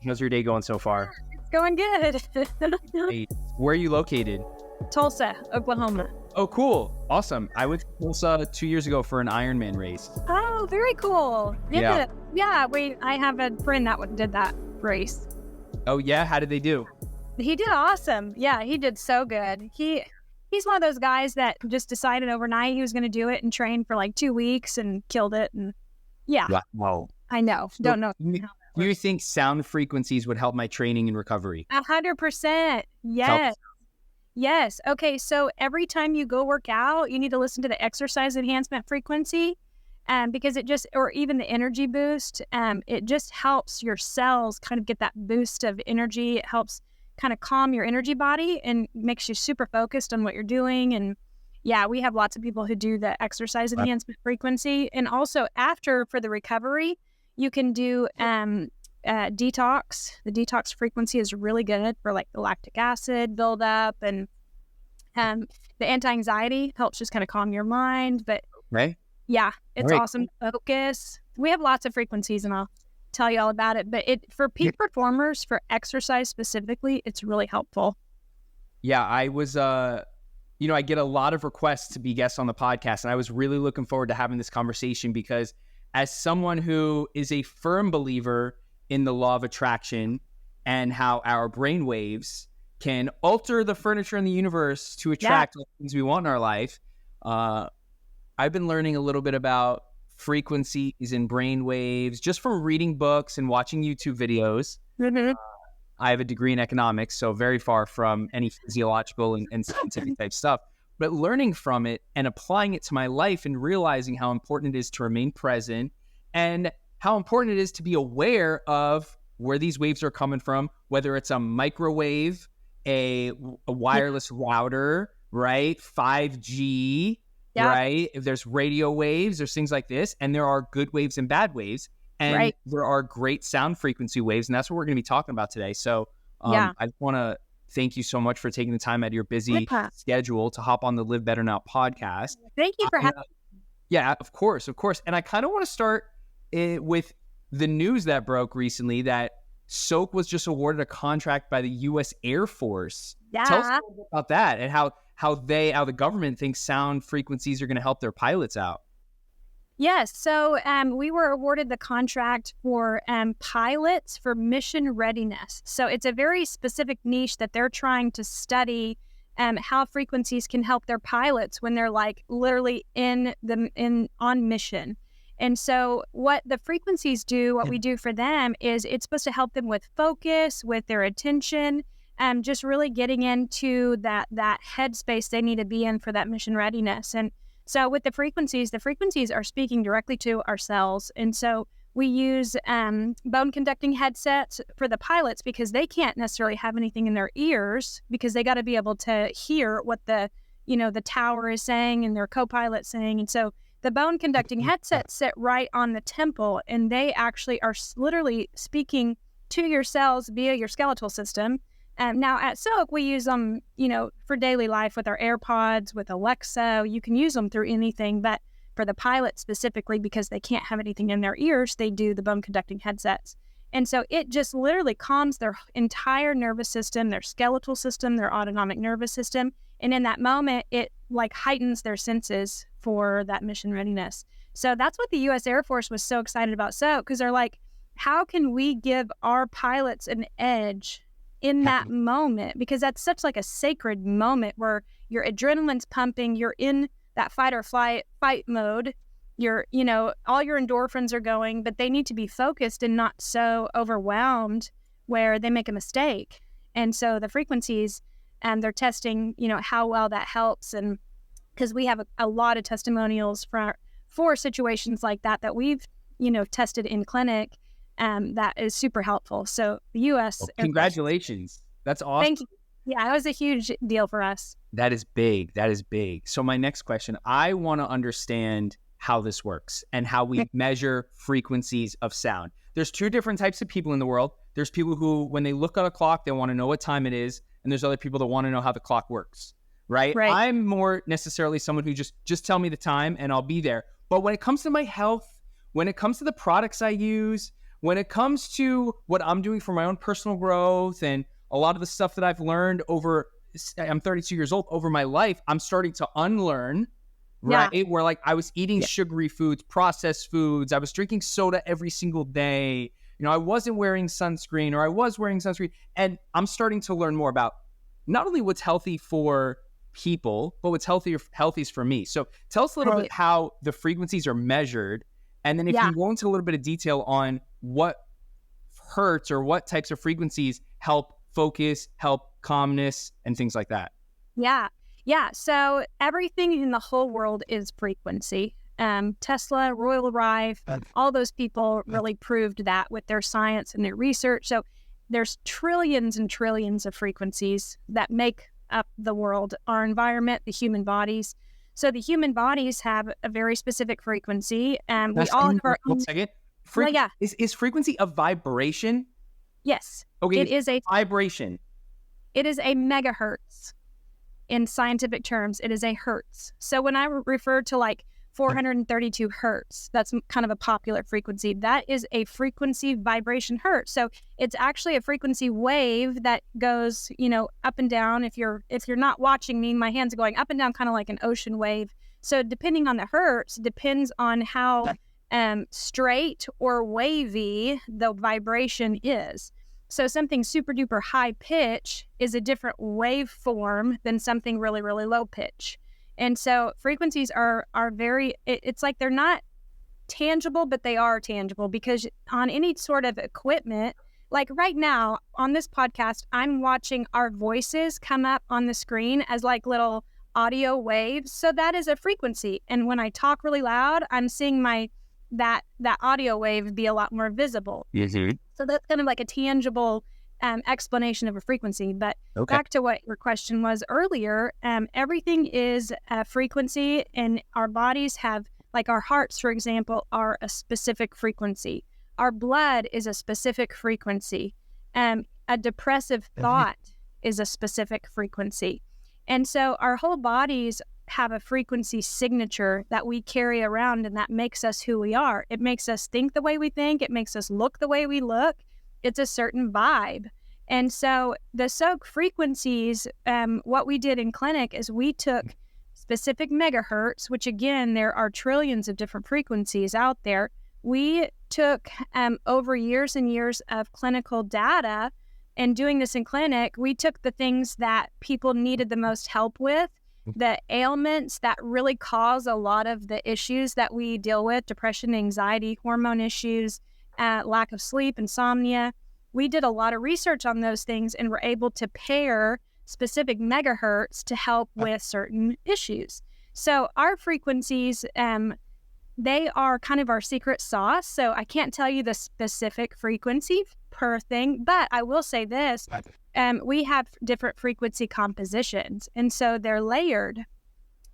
How's your day going so far? It's going good. Hey, where are you located? Tulsa, Oklahoma. Oh, cool. Awesome. I went to Tulsa 2 years ago for an Ironman race. Oh, very cool. Yeah. I have a friend that did that race. Oh, yeah? How did they do? He did awesome. Yeah, he did so good. He's one of those guys that just decided overnight he was going to do it and trained for like 2 weeks and killed it. And yeah, Wow. I know. Don't know. Do you think sound frequencies would help my training and recovery? 100%. Yes. Yes. Okay. So every time you go work out, you need to listen to the exercise enhancement frequency, because or even the energy boost, it just helps your cells kind of get that boost of energy. It helps kind of calm your energy body and makes you super focused on what you're doing. And yeah, we have lots of people who do the exercise enhancement frequency. And also for the recovery, you can do detox. The detox frequency is really good for like the lactic acid buildup, and the anti-anxiety helps just kind of calm your mind. But yeah, it's awesome. Focus. We have lots of frequencies, and I'll tell you all about it. But for peak performers, for exercise specifically, it's really helpful. Yeah, I was, I get a lot of requests to be guests on the podcast, and I was really looking forward to having this conversation because as someone who is a firm believer in the law of attraction and how our brain waves can alter the furniture in the universe to attract the things we want in our life, I've been learning a little bit about frequencies and brain waves just from reading books and watching YouTube videos. Mm-hmm. I have a degree in economics, so very far from any physiological and scientific type stuff. But learning from it and applying it to my life and realizing how important it is to remain present and how important it is to be aware of where these waves are coming from, whether it's a microwave, a wireless router, right? 5G, right? If there's radio waves, there's things like this. And there are good waves and bad waves. And there are great sound frequency waves. And that's what we're going to be talking about today. So I want to thank you so much for taking the time out of your busy schedule to hop on the Live Better Now podcast. Thank you for having me. Yeah, of course. And I kind of want to start with the news that broke recently that Soaak was just awarded a contract by the U.S. Air Force. Yeah. Tell us a little bit about that and how the government thinks sound frequencies are going to help their pilots out. Yes. So we were awarded the contract for pilots for mission readiness. So it's a very specific niche that they're trying to study how frequencies can help their pilots when they're like literally on mission. And so what the frequencies do, what we do for them is it's supposed to help them with focus, with their attention, just really getting into that headspace they need to be in for that mission readiness. And so with the frequencies are speaking directly to our cells. And so we use bone conducting headsets for the pilots because they can't necessarily have anything in their ears because they got to be able to hear what the tower is saying and their co-pilot saying. And so the bone conducting headsets sit right on the temple, and they actually are literally speaking to your cells via your skeletal system. Now at Soaak, we use them, for daily life with our AirPods, with Alexa. You can use them through anything, but for the pilot specifically, because they can't have anything in their ears, they do the bone conducting headsets. And so it just literally calms their entire nervous system, their skeletal system, their autonomic nervous system. And in that moment, it like heightens their senses for that mission readiness. So that's what the U.S. Air Force was so excited about Soaak, because they're like, how can we give our pilots an edge in that moment? Because that's such like a sacred moment where your adrenaline's pumping, you're in that fight mode, you're, all your endorphins are going, but they need to be focused and not so overwhelmed where they make a mistake. And so the frequencies, they're testing, how well that helps. And because we have a lot of testimonials for situations like that we've, tested in clinic, that is super helpful. So the U.S. Congratulations. That's awesome. Thank you. Yeah, it was a huge deal for us. That is big. So my next question, I want to understand how this works and how we measure frequencies of sound. There's two different types of people in the world. There's people who, when they look at a clock, they want to know what time it is. And there's other people that want to know how the clock works, right? I'm more necessarily someone who just tell me the time and I'll be there. But when it comes to my health, when it comes to the products I use, when it comes to what I'm doing for my own personal growth and a lot of the stuff that I've learned over, I'm 32 years old, over my life, I'm starting to unlearn, right? Yeah. Where like I was eating sugary foods, processed foods, I was drinking soda every single day. I wasn't wearing sunscreen, or I was wearing sunscreen. And I'm starting to learn more about not only what's healthy for people, but what's healthiest for me. So tell us a little bit how the frequencies are measured. And then if you go into a little bit of detail on what hertz or what types of frequencies help focus, help calmness, and things like that. Yeah. So everything in the whole world is frequency. Tesla, Royal Rife, all those people really proved that with their science and their research. So there's trillions and trillions of frequencies that make up the world, our environment, the human bodies. So the human bodies have a very specific frequency. We all have our own. 1 second. Yeah. Is frequency a vibration? Yes. Okay. It is a vibration. It is a megahertz. In scientific terms, it is a hertz. So when I refer to like 432 hertz, that's kind of a popular frequency. That is a frequency vibration hertz. So it's actually a frequency wave that goes, up and down. If you're not watching me, my hands are going up and down, kind of like an ocean wave. So depending on the hertz, depends on how straight or wavy the vibration is. So something super duper high pitch is a different waveform than something really, really low pitch. And so frequencies are very, it's like they're not tangible, but they are tangible, because on any sort of equipment, like right now on this podcast, I'm watching our voices come up on the screen as like little audio waves. So that is a frequency. And when I talk really loud, I'm seeing that audio wave be a lot more visible. Mm-hmm. So that's kind of like a tangible explanation of a frequency. But back to what your question was earlier, everything is a frequency, and our bodies have, like our hearts, for example, are a specific frequency. Our blood is a specific frequency. A depressive thought is a specific frequency. And so our whole bodies have a frequency signature that we carry around, and that makes us who we are. It makes us think the way we think. It makes us look the way we look. It's a certain vibe. And so the Soaak frequencies, what we did in clinic is we took specific megahertz, which again, there are trillions of different frequencies out there. We took over years and years of clinical data, and doing this in clinic, we took the things that people needed the most help with, the ailments that really cause a lot of the issues that we deal with, depression, anxiety, hormone issues, lack of sleep, insomnia. We did a lot of research on those things and were able to pair specific megahertz to help with certain issues. So our frequencies, they are kind of our secret sauce. So I can't tell you the specific frequency per thing, but I will say this. We have different frequency compositions, and so they're layered.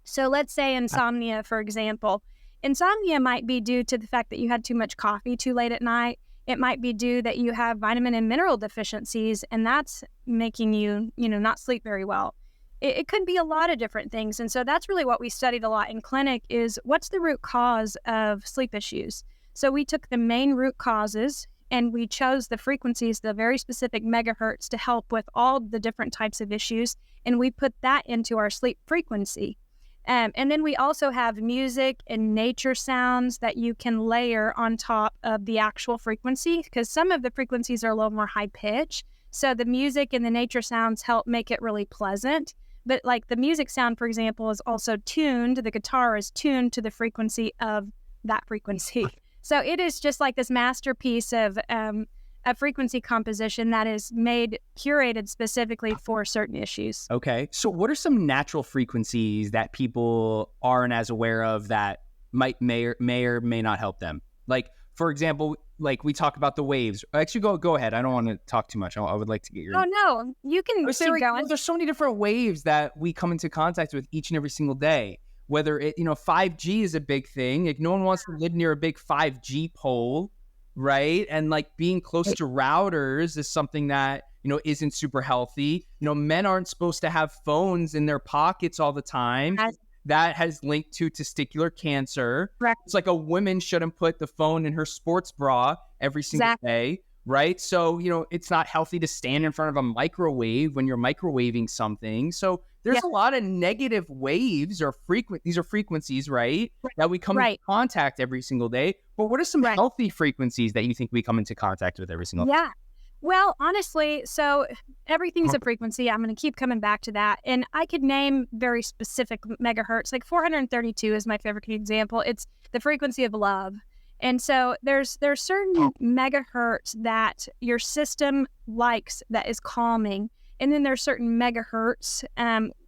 So let's say insomnia, for example. Insomnia might be due to the fact that you had too much coffee too late at night. It might be due that you have vitamin and mineral deficiencies, and that's making you, not sleep very well. It could be a lot of different things. And so that's really what we studied a lot in clinic, is what's the root cause of sleep issues. So we took the main root causes and we chose the frequencies, the very specific megahertz, to help with all the different types of issues. And we put that into our sleep frequency. And then we also have music and nature sounds that you can layer on top of the actual frequency, because some of the frequencies are a little more high pitch. So the music and the nature sounds help make it really pleasant. But like the music sound, for example, is also tuned. The guitar is tuned to the frequency of that frequency. So it is just like this masterpiece of a frequency composition that is curated specifically for certain issues. Okay. So what are some natural frequencies that people aren't as aware of that may or may not help them? Like, for example, like we talk about the waves. Actually, go ahead. I don't want to talk too much. I would like to get your... Oh, no. You can keep going. There's so many different waves that we come into contact with each and every single day. Whether 5G is a big thing. Like, no one wants to live near a big 5G pole, right? And like being close to routers is something that, isn't super healthy. Men aren't supposed to have phones in their pockets all the time. that has linked to testicular cancer. Correct. It's like a woman shouldn't put the phone in her sports bra every single day, right? So, it's not healthy to stand in front of a microwave when you're microwaving something. So there's a lot of negative waves or these are frequencies, right? That we come into contact every single day. But what are some healthy frequencies that you think we come into contact with every single day? Yeah. Well, honestly, so everything's a frequency. I'm going to keep coming back to that. And I could name very specific megahertz, like 432 is my favorite example. It's the frequency of love. And so there's certain megahertz that your system likes that is calming. And then there's certain megahertz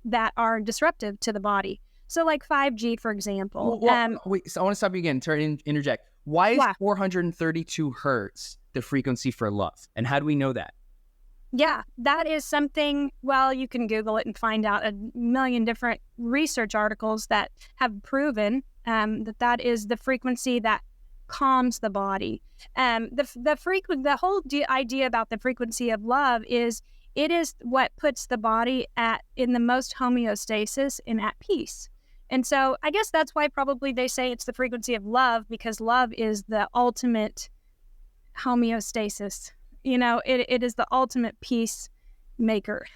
that are disruptive to the body. So like 5G, for example. Wait, so I want to stop you again, interject. Why is 432 hertz the frequency for love? And how do we know that? Yeah, that is something, well, you can Google it and find out a million different research articles that have proven that is the frequency that calms the body. The whole idea about the frequency of love is it is what puts the body in the most homeostasis and at peace. And so I guess that's why probably they say it's the frequency of love, because love is the ultimate homeostasis. It is the ultimate peacemaker.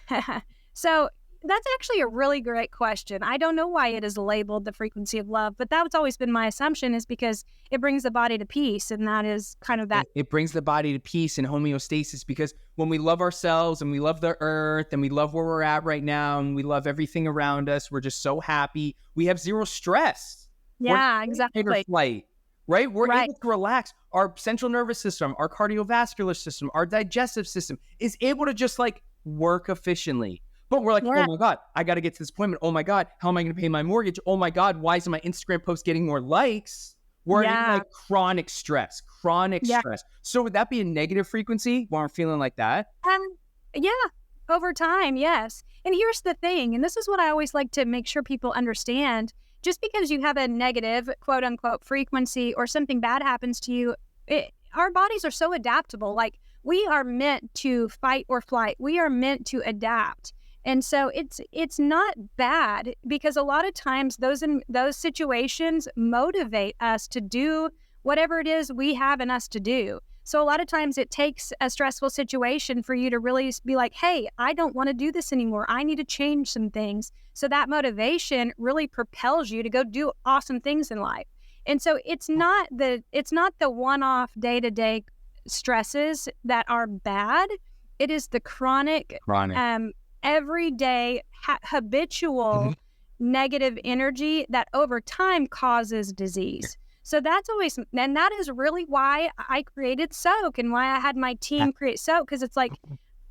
So that's actually a really great question. I don't know why it is labeled the frequency of love, but that's always been my assumption, is because it brings the body to peace. And that is kind of that. It brings the body to peace and homeostasis, because when we love ourselves and we love the earth and we love where we're at right now and we love everything around us, we're just so happy. We have zero stress. Yeah, exactly. Flight, right? We're able to relax. Our central nervous system, our cardiovascular system, our digestive system is able to just work efficiently. But we're like, oh my God, I got to get to this appointment. Oh my God, how am I going to pay my mortgage? Oh my God, why isn't my Instagram post getting more likes? We're in chronic stress. So would that be a negative frequency when we're feeling like that? Yeah, over time, yes. And here's the thing, and this is what I always like to make sure people understand. Just because you have a negative, quote unquote, frequency or something bad happens to you, our bodies are so adaptable. Like, we are meant to fight or flight. We are meant to adapt. And so it's not bad, because a lot of times those situations motivate us to do whatever it is we have in us to do. So a lot of times it takes a stressful situation for you to really be like, hey, I don't want to do this anymore. I need to change some things. So that motivation really propels you to go do awesome things in life. And so it's not the one-off day-to-day stresses that are bad. It is the chronic. Everyday habitual negative energy that over time causes disease. So that's always, and that is really why I created Soaak and why I had my team create Soaak, because it's like,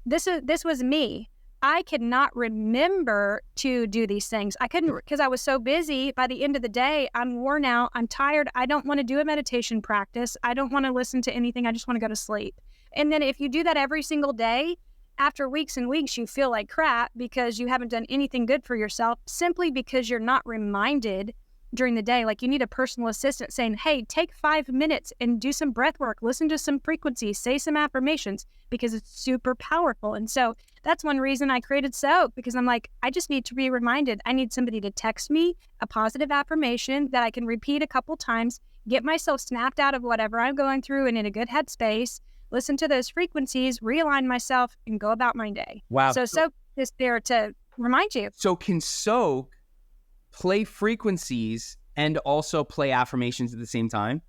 this was me. I could not remember to do these things. I couldn't, because I was so busy. By the end of the day, I'm worn out. I'm tired. I don't want to do a meditation practice. I don't want to listen to anything. I just want to go to sleep. And then if you do that every single day, after weeks and weeks, you feel like crap because you haven't done anything good for yourself, simply because you're not reminded during the day. Like, you need a personal assistant saying, hey, take 5 minutes and do some breath work, listen to some frequencies, say some affirmations, because it's super powerful. And so that's one reason I created Soaak, because I'm like, I just need to be reminded. I need somebody to text me a positive affirmation that I can repeat a couple times, get myself snapped out of whatever I'm going through and in a good headspace, listen to those frequencies, realign myself, and go about my day. Wow. So Soaak is there to remind you. So can Soaak play frequencies and also play affirmations at the same time?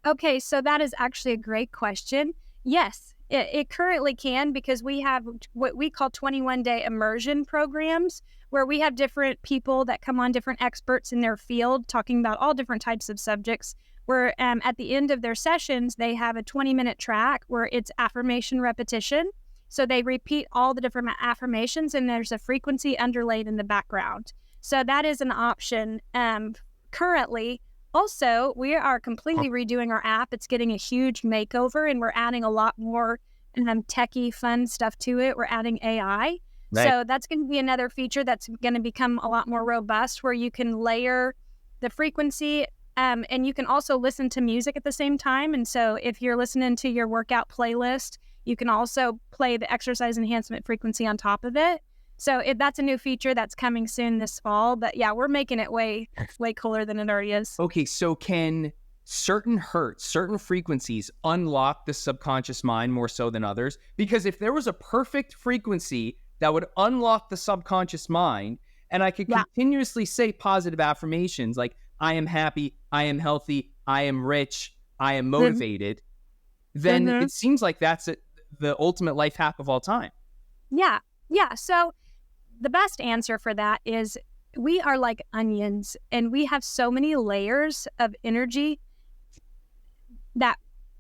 Okay, so that is actually a great question. Yes, it currently can, because we have what we call 21-day immersion programs, where we have different people that come on, different experts in their field, talking about all different types of subjects, where at the end of their sessions, they have a 20-minute track where it's affirmation repetition. So they repeat all the different affirmations, and there's a frequency underlaid in the background. So that is an option currently. Also, we are completely redoing our app. It's getting a huge makeover, and we're adding a lot more techie, fun stuff to it. We're adding AI. Right. So that's going to be another feature that's going to become a lot more robust, where you can layer the frequency, and you can also listen to music at the same time. And so if you're listening to your workout playlist, you can also play the exercise enhancement frequency on top of it. So that's a new feature that's coming soon this fall. But yeah, we're making it way cooler than it already is. Okay, so can certain hertz, certain frequencies unlock the subconscious mind more so than others? Because if there was a perfect frequency that would unlock the subconscious mind, and I could continuously say positive affirmations like, I am happy, I am healthy, I am rich, I am motivated, then it seems like that's the ultimate life hack of all time. Yeah. Yeah. So the best answer for that is we are like onions, and we have so many layers of energy that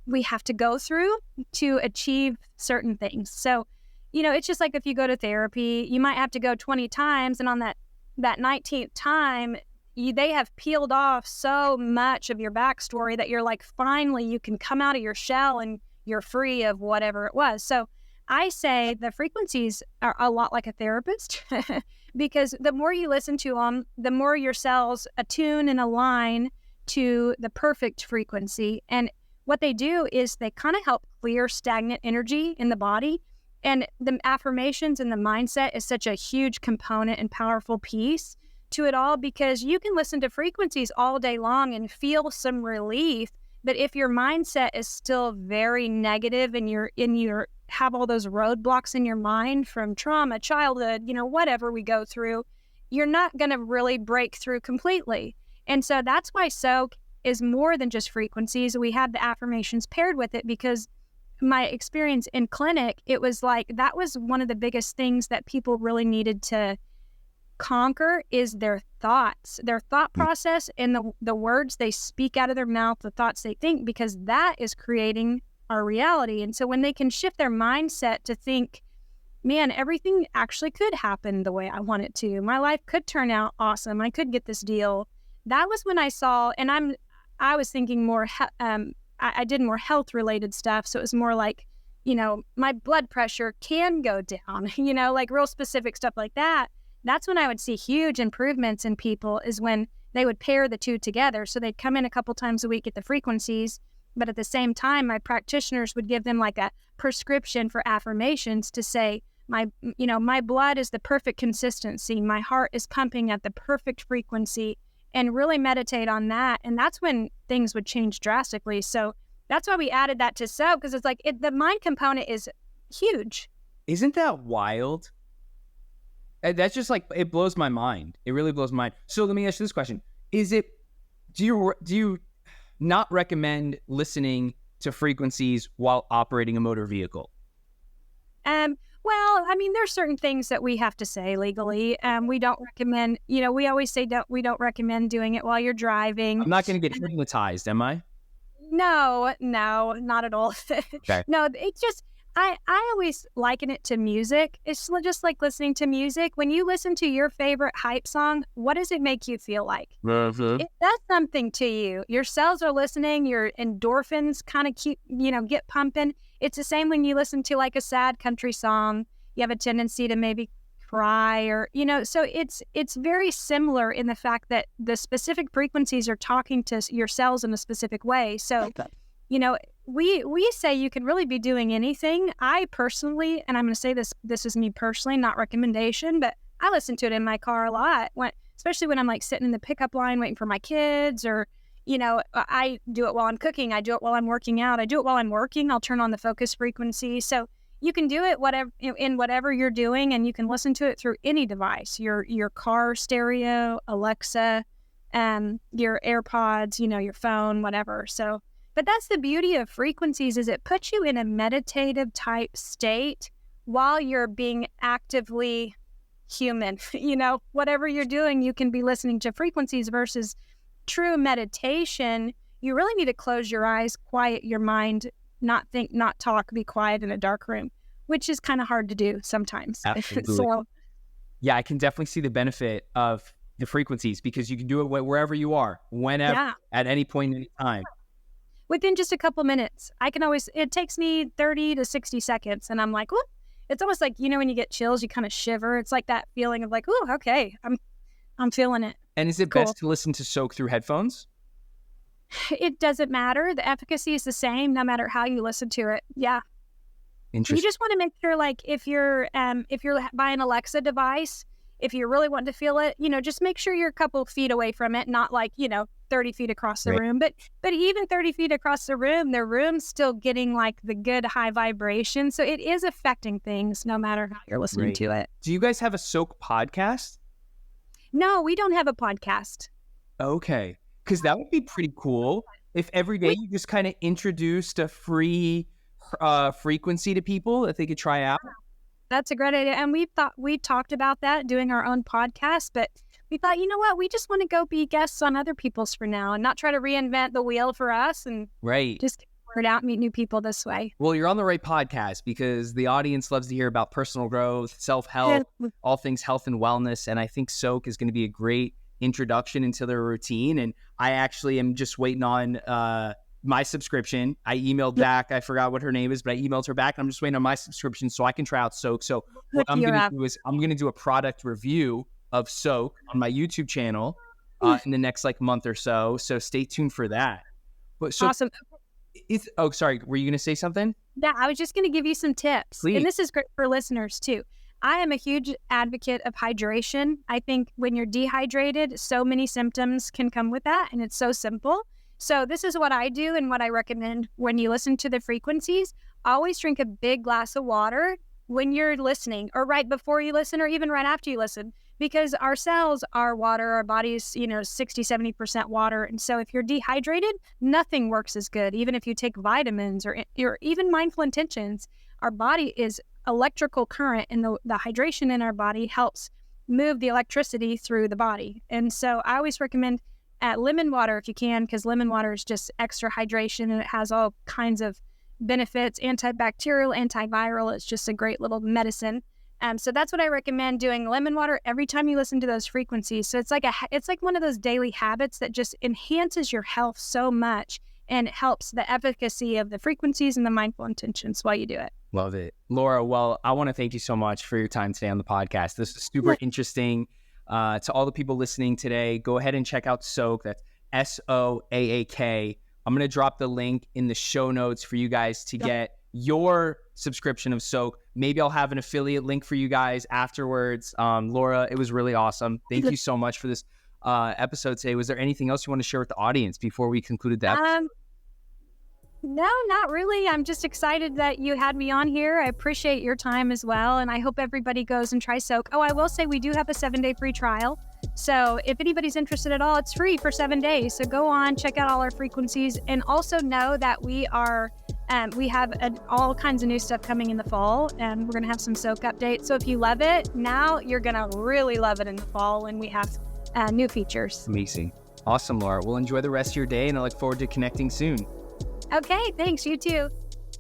we have to go through to achieve certain things. So, it's just like if you go to therapy, you might have to go 20 times, and on that 19th time, they have peeled off so much of your backstory that you're like, finally, you can come out of your shell and you're free of whatever it was. So I say the frequencies are a lot like a therapist because the more you listen to them, the more your cells attune and align to the perfect frequency. And what they do is they kind of help clear stagnant energy in the body. And the affirmations and the mindset is such a huge component and powerful piece to it all, because you can listen to frequencies all day long and feel some relief. But if your mindset is still very negative and you're have all those roadblocks in your mind from trauma, childhood, whatever we go through, you're not going to really break through completely. And so that's why Soaak is more than just frequencies. We have the affirmations paired with it, because my experience in clinic, it was like that was one of the biggest things that people really needed to conquer is their thoughts, their thought process, and the words they speak out of their mouth, the thoughts they think, because that is creating our reality. And so when they can shift their mindset to think, man, everything actually could happen the way I want it to. My life could turn out awesome. I could get this deal. That was when I saw, and I was thinking more, I did more health related stuff. So it was more like, my blood pressure can go down, like real specific stuff like that. That's when I would see huge improvements in people, is when they would pair the two together. So they'd come in a couple times a week at the frequencies, but at the same time, my practitioners would give them like a prescription for affirmations to say, my blood is the perfect consistency. My heart is pumping at the perfect frequency, and really meditate on that. And that's when things would change drastically. So that's why we added that to Soaak, because it's like the mind component is huge. Isn't that wild? That's just like, it blows my mind. It really blows my mind. So let me ask you this question. Do you not recommend listening to frequencies while operating a motor vehicle? Well, I mean, there's certain things that we have to say legally. We don't recommend, we always say we don't recommend doing it while you're driving. I'm not going to get hypnotized, am I? No, not at all. Okay. No, it's just, I always liken it to music. It's just like listening to music. When you listen to your favorite hype song, what does it make you feel like? It does something to you. Your cells are listening. Your endorphins kind of keep, get pumping. It's the same when you listen to like a sad country song. You have a tendency to maybe cry, or, so it's very similar in the fact that the specific frequencies are talking to your cells in a specific way. So, we say you can really be doing anything. I personally, and I'm going to say this is me personally, not recommendation, but I listen to it in my car a lot, especially when I'm like sitting in the pickup line waiting for my kids, or, I do it while I'm cooking. I do it while I'm working out. I do it while I'm working. I'll turn on the focus frequency. So you can do it in whatever you're doing, and you can listen to it through any device, your car stereo, Alexa, your AirPods, your phone, whatever. So, but that's the beauty of frequencies, is it puts you in a meditative type state while you're being actively human. Whatever you're doing, you can be listening to frequencies, versus true meditation. You really need to close your eyes, quiet your mind, not think, not talk, be quiet in a dark room, which is kind of hard to do sometimes. Absolutely. So, yeah, I can definitely see the benefit of the frequencies, because you can do it wherever you are, whenever, at any point in time. Within just a couple minutes. It takes me 30 to 60 seconds, and I'm like, oh, it's almost like, when you get chills, you kind of shiver. It's like that feeling of like, oh, okay, I'm feeling it. And is it best to listen to Soaak through headphones? It doesn't matter. The efficacy is the same no matter how you listen to it. Yeah. You Interesting. just want to make sure, like, if you're buying an Alexa device, if you really want to feel it, just make sure you're a couple feet away from it, not like 30 feet across the Right. room. But even 30 feet across the room's still getting like the good high vibration, so it is affecting things no matter how you're listening Right. to it. Do you guys have a Soak podcast? No, we don't have a podcast. Okay. Because that would be pretty cool if every day We you just kind of introduced a free frequency to people that they could try out. That's a great idea. And we talked about that, doing our own podcast, but we thought, you know what, we just want to go be guests on other people's for now and not try to reinvent the wheel for us, and Right. just get the word out, meet new people this way. Well, you're on the right podcast because the audience loves to hear about personal growth, self-help, all things health and wellness. And I think Soak is going to be a great introduction into their routine. And I actually am just waiting on my subscription. I emailed back. I forgot what her name is, but I emailed her back. I'm just waiting on my subscription so I can try out Soak. So what I'm going to do is I'm going to do a product review of Soak on my YouTube channel in the next month or so. So stay tuned for that. But so Awesome. sorry. Were you going to say something? Yeah, I was just going to give you some tips. Please. And this is great for listeners too. I am a huge advocate of hydration. I think when you're dehydrated, so many symptoms can come with that, and it's so simple. So this is what I do and what I recommend when you listen to the frequencies. Always drink a big glass of water when you're listening, or right before you listen, or even right after you listen, because our cells are water, our body's 60-70% water. And so if you're dehydrated, nothing works as good. Even if you take vitamins or even mindful intentions, our body is electrical current, and the hydration in our body helps move the electricity through the body. And so I always recommend lemon water if you can, because lemon water is just extra hydration, and it has all kinds of benefits, antibacterial, antiviral. It's just a great little medicine. So that's what I recommend, doing lemon water every time you listen to those frequencies. So it's like one of those daily habits that just enhances your health so much, and it helps the efficacy of the frequencies and the mindful intentions while you do it. Love it. Laura, well, I want to thank you so much for your time today on the podcast. This is super interesting. To all the people listening today, go ahead and check out Soak. That's Soaak. I'm going to drop the link in the show notes for you guys to get your subscription of Soak. Maybe I'll have an affiliate link for you guys afterwards. Laura, it was really awesome. Thank you so much for this episode today. Was there anything else you want to share with the audience before we concluded the episode? No, not really. I'm just excited that you had me on here. I appreciate your time as well, and I hope everybody goes and tries Soak. Oh, I will say we do have a 7-day free trial. So if anybody's interested at all, it's free for 7 days. So go on, check out all our frequencies, and also know that we have all kinds of new stuff coming in the fall, and we're going to have some Soak updates. So if you love it now, you're going to really love it in the fall when we have new features. Amazing. Awesome, Laura. Well, enjoy the rest of your day, and I look forward to connecting soon. Okay, thanks. You too.